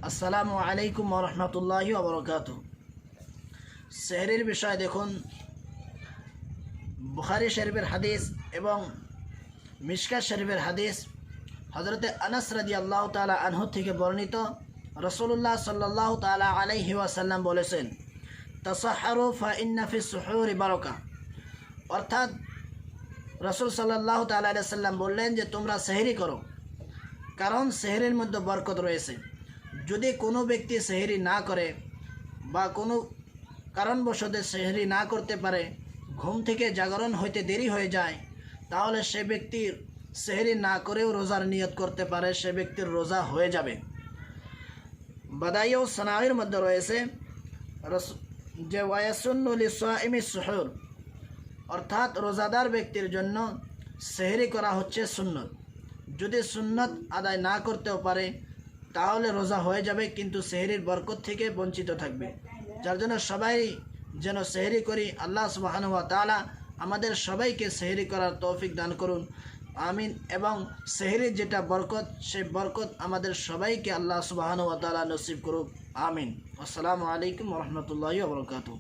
আসসালামু আলাইকুম ওয়া রাহমাতুল্লাহি ওয়া বারাকাতুহু। সেহরির বিষয় দেখুন, বুখারী শরীফের হাদিস এবং মিশকাত শরীফের হাদিস হযরতে আনাস রাদিয়াল্লাহু তাআলা আনহু থেকে বর্ণিত। রাসূলুল্লাহ সাল্লাল্লাহু তাআলা আলাইহি ওয়াসাল্লাম বলেছেন, তাসাহহারু ফা ইন্না ফিস সুহুরি বারাকা। অর্থাৎ রাসূল সাল্লাল্লাহু তাআলা আলাইহি ওয়াসাল্লাম বললেন যে তোমরা সেহরি করো, কারণ সেহরির মধ্যে বরকত রয়েছে। যদি কোনো ব্যক্তি সেহরি না করে বা কোনো কারণবশত সেহরি না করতে পারে, ঘুম থেকে জাগরণ হইতে দেরি হয়ে যায়, তাহলে সে ব্যক্তির সেহরি না করেও রোজার নিয়ত করতে পারে, সে ব্যক্তির রোজা হয়ে যাবে। বাদাই ও সানাইর মধ্যে রয়েছে যে ওয়ায়াসুন্নু লিসাইমি সুহুর, অর্থাৎ রোজাদার ব্যক্তির জন্য সেহরি করা হচ্ছে সুন্নত। যদি সুন্নত আদায় না করতেও পারে তাহলে রোজা হয়ে যাবে, কিন্তু সেহরির বরকত থেকে বঞ্চিত থাকবে। যার জন্য সবাই যেন সেহরি করি। আল্লাহ সুবহানাহু ওয়া তাআলা আমাদের সবাইকে সেহরি করার তৌফিক দান করুন, আমিন। এবং সেহরির যেটা বরকত, সেই বরকত আমাদের সবাইকে আল্লাহ সুবহানাহু ওয়া তাআলা নসিব করুক, আমিন। আসসালামু আলাইকুম ওয়া রাহমাতুল্লাহি ওয়া বারাকাতুহু।